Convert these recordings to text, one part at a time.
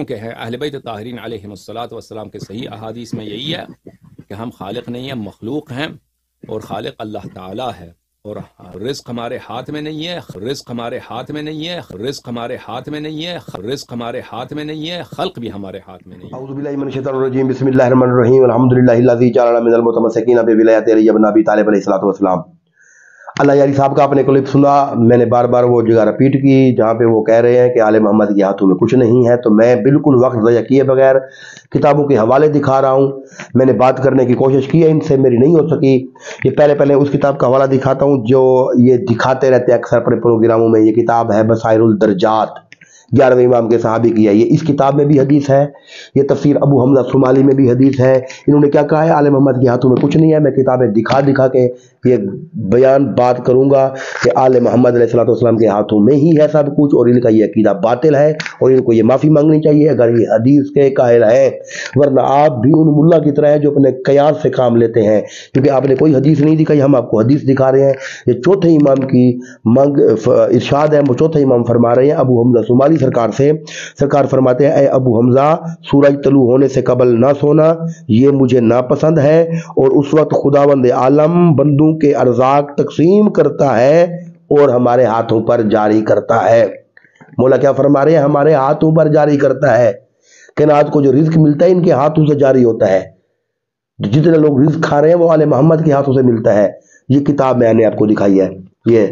کہ ہے اہل بیت طاہرین علیہم الصلاۃ والسلام کے صحیح احادیث میں یہی ہے کہ ہم خالق نہیں ہیں، مخلوق ہیں، اور خالق اللہ تعالیٰ ہے، اور رزق ہمارے ہاتھ میں نہیں ہے، رزق ہمارے ہاتھ میں نہیں ہے، رزق ہمارے ہاتھ میں نہیں ہے، رزق ہمارے ہاتھ میں نہیں ہے، خلق بھی ہمارے ہاتھ میں نہیں ہے۔ اعوذ باللہ من الشیطان الرجیم، بسم اللہ الرحمن الرحیم، الحمدللہ الذی جعلنا من المتمسکین بولایۃ علی بن ابی طالب علیہ الصلوۃ والسلام۔ اللہ یاری صاحب کا آپ نے کلپ سنا، میں نے بار بار وہ جگہ رپیٹ کی جہاں پہ وہ کہہ رہے ہیں کہ آل محمد کے ہاتھوں میں کچھ نہیں ہے، تو میں بالکل وقت ضائع کیے بغیر کتابوں کے حوالے دکھا رہا ہوں۔ میں نے بات کرنے کی کوشش کی ہے، ان سے میری نہیں ہو سکی۔ یہ پہلے اس کتاب کا حوالہ دکھاتا ہوں جو یہ دکھاتے رہتے ہیں اکثر اپنے پروگراموں میں۔ یہ کتاب ہے بصائر الدرجات، 11ویں امام کے صحابی کی ہے۔ یہ اس کتاب میں بھی حدیث ہے، یہ تفسیر ابو حمزہ صومالی میں بھی حدیث ہے۔ انہوں نے کیا کہا ہے؟ آل محمد کے ہاتھوں میں کچھ نہیں ہے۔ میں کتابیں دکھا کے یہ بیان بات کروں گا کہ آل محمد علیہ الصلوۃ والسلام کے ہاتھوں میں ہی ہے سب کچھ، اور ان کا یہ عقیدہ باطل ہے، اور ان کو یہ معافی مانگنی چاہیے اگر یہ حدیث کے قائل ہیں، ورنہ آپ بھی ان ملا کی طرح ہیں جو اپنے قیاس سے کام لیتے ہیں، کیونکہ آپ نے کوئی حدیث نہیں دکھائی، ہم آپ کو حدیث دکھا رہے ہیں۔ یہ چوتھے امام کی ارشاد ہے، وہ چوتھے امام فرما رہے ہیں ابو حمزہ صومالی سرکار سے۔ سرکار فرماتے ہیں، اے ابو حمزہ، سورج طلوع ہونے سے قبل نہ سونا یہ مجھے ناپسند ہے، اور اس وقت خداوند عالم بندوں کے ارزاق تقسیم کرتا ہے اور ہمارے ہاتھوں پر جاری کرتا ہے۔ مولا کیا فرما رہے ہیں؟ ہمارے ہاتھوں پر جاری کرتا ہے۔ کائنات کو جو رزق ملتا ہے ان کے ہاتھوں سے جاری ہوتا ہے، جتنے لوگ رزق کھا رہے ہیں وہ آل محمد کے ہاتھوں سے ملتا ہے۔ یہ کتاب میں نے آپ کو دکھائی ہے، یہ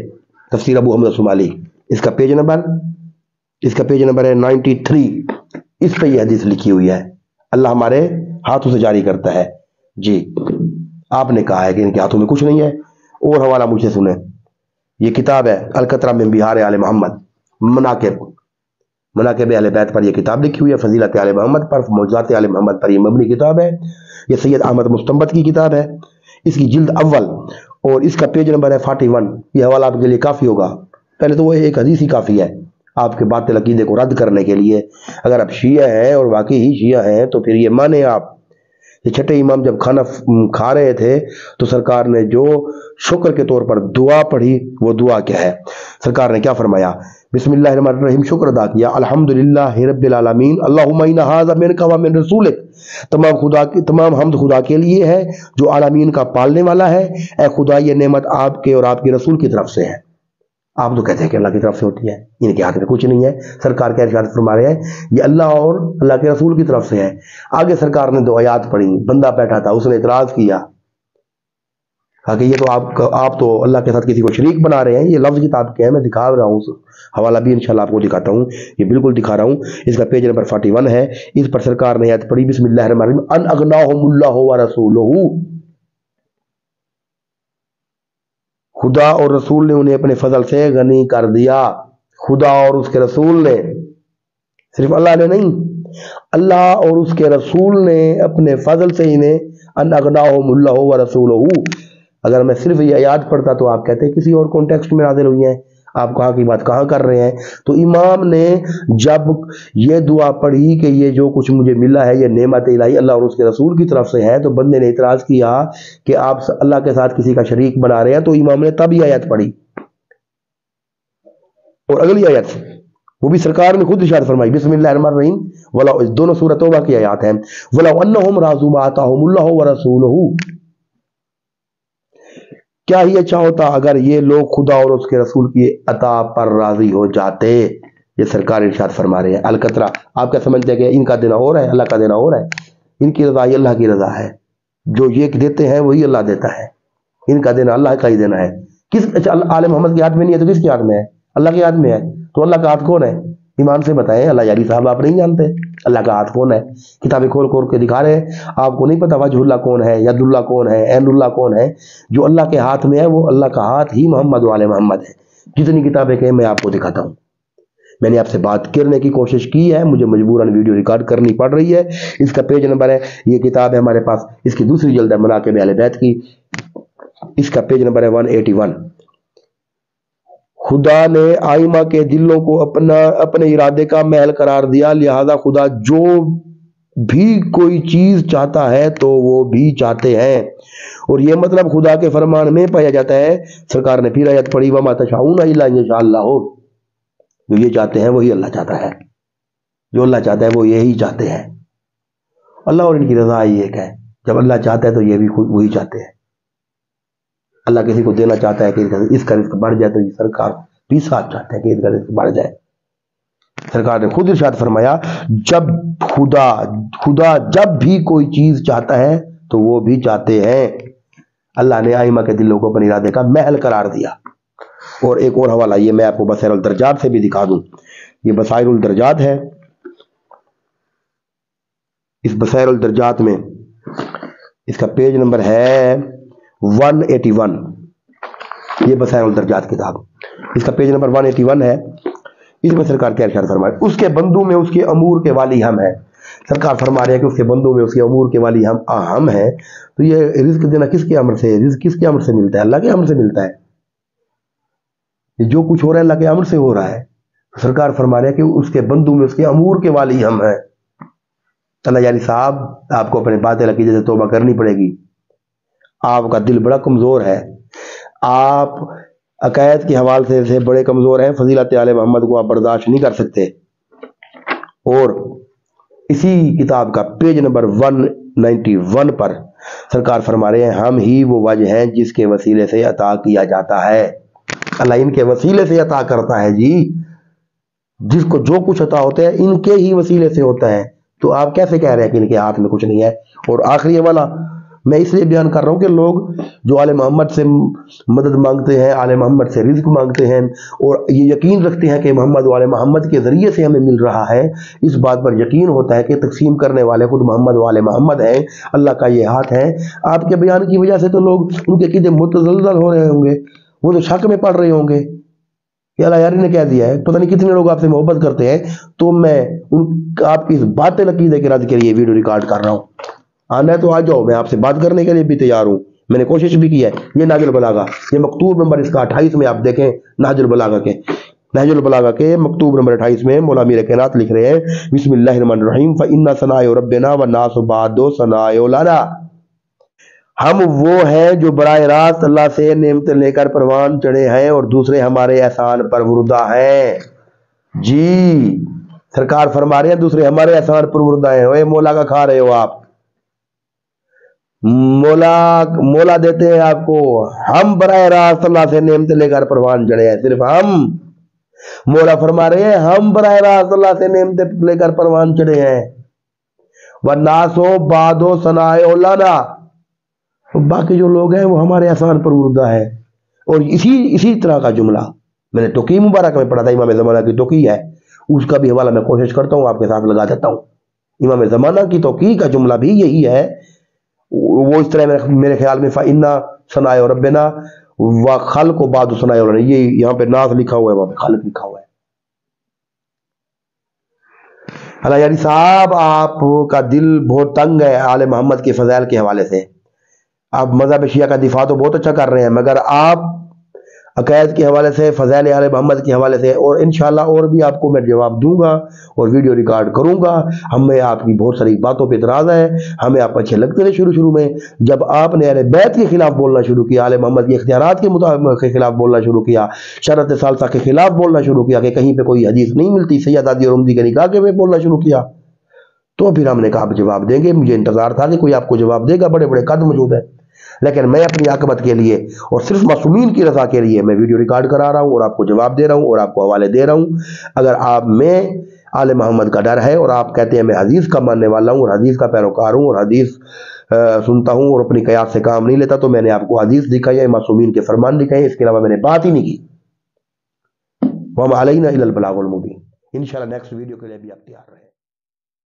تفسیر ابو حمزہ صومالی، اس کا پیج نمبر ہے 93۔ اس پہ یہ حدیث لکھی ہوئی ہے، اللہ ہمارے ہاتھوں سے جاری کرتا ہے۔ جی آپ نے کہا ہے کہ ان کے ہاتھوں میں کچھ نہیں ہے، اور حوالہ مجھ سے سنیں۔ یہ کتاب ہے القطرہ من بہار آل محمد، مناقب اہل بیت پر یہ کتاب لکھی ہوئی ہے، فضیلت آل محمد پر، معجزات آل محمد پر یہ مبنی کتاب ہے۔ یہ سید احمد مستنبط کی کتاب ہے، اس کی جلد اول، اور اس کا پیج نمبر ہے 41۔ یہ حوالہ آپ کے لیے کافی ہوگا، پہلے تو وہ ایک حدیث ہی کافی ہے آپ کے باطل عقیدے کو رد کرنے کے لیے۔ اگر آپ شیعہ ہیں اور واقعی ہی شیعہ ہیں تو پھر یہ مانیں آپ۔ یہ چھٹے امام جب کھانا کھا رہے تھے تو سرکار نے جو شکر کے طور پر دعا پڑھی، وہ دعا کیا ہے؟ سرکار نے کیا فرمایا؟ بسم اللہ الرحمن الرحیم، شکر ادا کیا، الحمدللہ رب العالمین، اللہم ان ھذا منک و من رسولک، تمام حمد خدا کے لیے ہے جو عالمین کا پالنے والا ہے۔ اے خدا یہ نعمت آپ کے اور آپ کے رسول کی طرف سے ہے۔ آپ تو کہتے ہیں کہ اللہ کی طرف سے ہوتی ہے، ان کے ہاتھ میں کچھ نہیں ہے۔ سرکار کے ارشاد فرما رہے ہیں یہ اللہ اور اللہ کے رسول کی طرف سے ہے۔ آگے سرکار نے 2 آیات پڑھی، بندہ بیٹھا تھا، اس نے اعتراض کیا، کہا کہ یہ تو آپ تو اللہ کے ساتھ کسی کو شریک بنا رہے ہیں۔ یہ لفظ کتاب کے ہیں، میں دکھا رہا ہوں، حوالہ بھی انشاءاللہ آپ کو دکھاتا ہوں، یہ بالکل دکھا رہا ہوں۔ اس کا پیج نمبر 41 ہے، اس پر سرکار نے آیت پڑھی، بسم اللہ الرحمن الرحیم، ان اغناہم اللہ ورسولہ، خدا اور رسول نے انہیں اپنے فضل سے غنی کر دیا۔ خدا اور اس کے رسول نے، صرف اللہ نے نہیں، اللہ اور اس کے رسول نے اپنے فضل سے انہیں، ان اغناہم اللہ ورسولہ۔ اگر میں صرف یہ آیات پڑھتا تو آپ کہتے ہیں کسی اور کانٹیکسٹ میں نازل ہوئی ہیں، آپ کہاں کی بات کہاں کر رہے ہیں؟ تو امام نے جب یہ دعا پڑھی کہ یہ جو کچھ مجھے ملا ہے یہ نعمت الہی اللہ اور اس کے رسول کی طرف سے ہے، تو بندے نے اعتراض کیا کہ آپ اللہ کے ساتھ کسی کا شریک بنا رہے ہیں، تو امام نے تب یہ آیت پڑھی، اور اگلی آیت وہ بھی سرکار نے خود ارشاد فرمائی، بسم اللہ الرحمن الرحیم، دونوں سورۃ توبہ کی آیات ہیں، وَلَوْ أَنَّهُمْ رَاضُوا مَا آتَاهُمُ اللَّهُ وَرَسُولُهُ، کیا ہی اچھا ہوتا اگر یہ لوگ خدا اور اس کے رسول کی عطا پر راضی ہو جاتے۔ یہ سرکار ارشاد فرما رہے ہیں القطرہ۔ آپ کیا سمجھتے ہیں کہ ان کا دینا اور ہے، اللہ کا دینا اور ہے؟ ان کی رضا ہی اللہ کی رضا ہے، جو یہ دیتے ہیں وہی اللہ دیتا ہے، ان کا دینا اللہ کا ہی دینا ہے۔ آل محمد کے ہاتھ میں نہیں ہے تو کس کے ہاتھ میں ہے؟ اللہ کے ہاتھ میں ہے۔ تو اللہ کا ہاتھ کون ہے؟ ایمان سے بتائیں، اللہ یاری صاحب آپ نہیں جانتے اللہ کا ہاتھ کون ہے؟ کتابیں کھول کے دکھا رہے ہیں، آپ کو نہیں پتا وجہ اللہ کون ہے، ید اللہ کون ہے، عین اللہ کون ہے؟ جو اللہ کے ہاتھ میں ہے وہ اللہ کا ہاتھ ہی محمد والے محمد ہے۔ جتنی کتابیں کہیں میں آپ کو دکھاتا ہوں۔ میں نے آپ سے بات کرنے کی کوشش کی ہے، مجھے مجبوراً ویڈیو ریکارڈ کرنی پڑ رہی ہے۔ اس کا پیج نمبر ہے، یہ کتاب ہے ہمارے پاس، اس کی دوسری جلد ہے مناقب اہل بیت کی، اس کا پیج نمبر ہے 181۔ خدا نے آئمہ کے دلوں کو اپنے ارادے کا محل قرار دیا، لہذا خدا جو بھی کوئی چیز چاہتا ہے تو وہ بھی چاہتے ہیں، اور یہ مطلب خدا کے فرمان میں پایا جاتا ہے۔ سرکار نے پھر آیت پڑھی، وَمَا تَشَاءُونَ إِلَّا أَن يَشَاءَ اللَّهُ، جو یہ چاہتے ہیں وہی اللہ چاہتا ہے، جو اللہ چاہتا ہے وہ یہی چاہتے ہیں. اللہ اور ان کی رضا ہی ایک ہے. جب اللہ چاہتا ہے تو یہ بھی خود وہی چاہتے ہیں. اللہ کسی کو دینا چاہتا ہے کہ اس کا رزق بڑھ جائے تو یہ سرکار بھی ساتھ چاہتے ہیں کہ اس کا رزق بڑھ جائے. سرکار نے خود ارشاد فرمایا جب خدا جب بھی کوئی چیز چاہتا ہے تو وہ بھی چاہتے ہیں. اللہ نے ائمہ کے دلوں کو اپنے ارادے کا محل قرار دیا. اور ایک اور حوالہ یہ میں آپ کو بصائر الدرجات سے بھی دکھا دوں. یہ بصائر الدرجات ہے. اس بصائر الدرجات میں اس کا پیج نمبر ہے 181. یہ بصائر الدرجات کتاب اس کا پیج نمبر 181 ہے. اس میں سرکار کیا ارشاد فرمایا اس کے بندوں میں اس کے امور کے والی ہم ہیں. سرکار فرما رہے ہیں کہ اس کے بندوں میں اس کے امور کے والی ہم ہیں. تو یہ رزق دینا کس کے امر سے ہے؟ رزق کس کے امر سے ملتا ہے؟ اللہ کے امر سے ملتا ہے. یہ جو کچھ ہو رہا ہے اللہ کے امر سے ہو رہا ہے. سرکار فرما رہے ہیں کہ اس کے بندوں میں اس کے امور کے والی ہم ہیں. اللہ یاری صاحب آپ کو اپنے باطل عقیدے سے توبہ کرنی پڑے گی. آپ کا دل بڑا کمزور ہے. آپ عقائد کے حوالے سے بڑے کمزور ہیں. فضیلت آل محمد کو آپ برداشت نہیں کر سکتے. اور اسی کتاب کا پیج نمبر 191 پر سرکار فرما رہے ہیں ہم ہی وہ وجہ ہیں جس کے وسیلے سے عطا کیا جاتا ہے. اللہ ان کے وسیلے سے عطا کرتا ہے جی. جس کو جو کچھ عطا ہوتا ہے ان کے ہی وسیلے سے ہوتا ہے. تو آپ کیسے کہہ رہے ہیں کہ ان کے ہاتھ میں کچھ نہیں ہے؟ اور آخری والا میں اس لیے بیان کر رہا ہوں کہ لوگ جو آل محمد سے مدد مانگتے ہیں, آل محمد سے رزق مانگتے ہیں اور یہ یقین رکھتے ہیں کہ محمد و آل محمد کے ذریعے سے ہمیں مل رہا ہے, اس بات پر یقین ہوتا ہے کہ تقسیم کرنے والے خود محمد و آل محمد ہیں, اللہ کا یہ ہاتھ ہے. آپ کے بیان کی وجہ سے تو لوگ ان کے عقیدے متزلزل ہو رہے ہوں گے, وہ تو شک میں پڑ رہے ہوں گے کہ اللہ یاری نے کہہ دیا ہے. پتہ نہیں کتنے لوگ آپ سے محبت کرتے ہیں. تو میں آپ کی اس باطل عقیدے کے رد کے لیے ویڈیو ریکارڈ کر رہا ہوں. آنا ہے تو آ جاؤ, میں آپ سے بات کرنے کے لیے بھی تیار ہوں. میں نے کوشش بھی کی ہے. یہ نہج البلاغہ, یہ مکتوب نمبر اس کا 28 میں آپ دیکھیں. نہج البلاغہ کے مکتوب نمبر 28 میں مولا میر کائنات لکھ رہے ہیں بسم اللہ الرحمن الرحیم فإن ثناء ربنا والناس بعد ثناء لنا. ہم وہ ہیں جو براہ راست اللہ سے نعمتیں لے کر پروان چڑھے ہیں اور دوسرے ہمارے احسان پر مردہ ہیں. جی سرکار فرما رہے ہیں دوسرے ہمارے احسان پر مردہ ہیں. اے مولا کا کھا رہے ہو آپ, مولا دیتے ہیں آپ کو. ہم براہ راست اللہ سے نعمتیں لے کر پروان چڑھے ہیں, صرف ہم. مولا فرما رہے ہیں ہم براہ راست اللہ سے نعمتیں لے کر پروان چڑھے ہیں. والناس بعد ثناء لنا, باقی جو لوگ ہیں وہ ہمارے احسان پر مردہ ہے. اور اسی طرح کا جملہ میں نے توقیع مبارک میں پڑھا تھا, امام زمانہ کی توقیع ہے, اس کا بھی حوالہ میں کوشش کرتا ہوں آپ کے ساتھ لگا دیتا ہوں. امام زمانہ کی توقیع کا جملہ بھی یہی ہے. وہ اس طرح میرے خیال میں فَإِنَّ ثَنَاءَ رَبِّنَا وَخَلْقُ بَعْدُ ثَنَاءِ رَبِّنَا, یہ یہاں پہ ناس لکھا ہوا ہے, وہاں پہ خالق لکھا ہوا ہے. اللہ یاری صاحب آپ کا دل بہت تنگ ہے آل محمد کے فضائل کے حوالے سے. آپ مذہب شیعہ کا دفاع تو بہت اچھا کر رہے ہیں, مگر آپ عقائد کے حوالے سے, فضائل آل محمد کے حوالے سے, اور انشاءاللہ اور بھی آپ کو میں جواب دوں گا اور ویڈیو ریکارڈ کروں گا. ہمیں آپ کی بہت ساری باتوں پہ اعتراض ہے. ہمیں آپ اچھے لگتے تھے شروع میں, جب آپ نے اہل بیت کے خلاف بولنا شروع کیا, آل محمد کے اختیارات کے خلاف بولنا شروع کیا, شرط ثالثہ کے خلاف بولنا شروع کیا کہ کہیں پہ کوئی حدیث نہیں ملتی, سید عادی اور امدی کے نکاح کے پہ بولنا شروع کیا, تو پھر ہم نے کہا آپ جواب دیں گے. مجھے انتظار تھا کہ کوئی آپ کو جواب دے گا, بڑے بڑے قد موجود ہیں. لیکن میں اپنی عاقبت کے لیے اور صرف معصومین کی رضا کے لیے میں ویڈیو ریکارڈ کرا رہا ہوں اور آپ کو جواب دے رہا ہوں اور آپ کو حوالے دے رہا ہوں. اگر آپ میں آل محمد کا ڈر ہے اور آپ کہتے ہیں میں حدیث کا ماننے والا ہوں اور حدیث کا پیروکار ہوں اور حدیث سنتا ہوں اور اپنی قیاس سے کام نہیں لیتا, تو میں نے آپ کو حدیث دکھائی ہے, معصومین کے فرمان دکھائے, اس کے علاوہ میں نے بات ہی نہیں کی. وَمَا عَلَيْنَا إِلَّا الْبَلَاغُ الْمُبِينُ. انشاءاللہ نیکسٹ ویڈیو کے لیے بھی آپ تیار رہیں.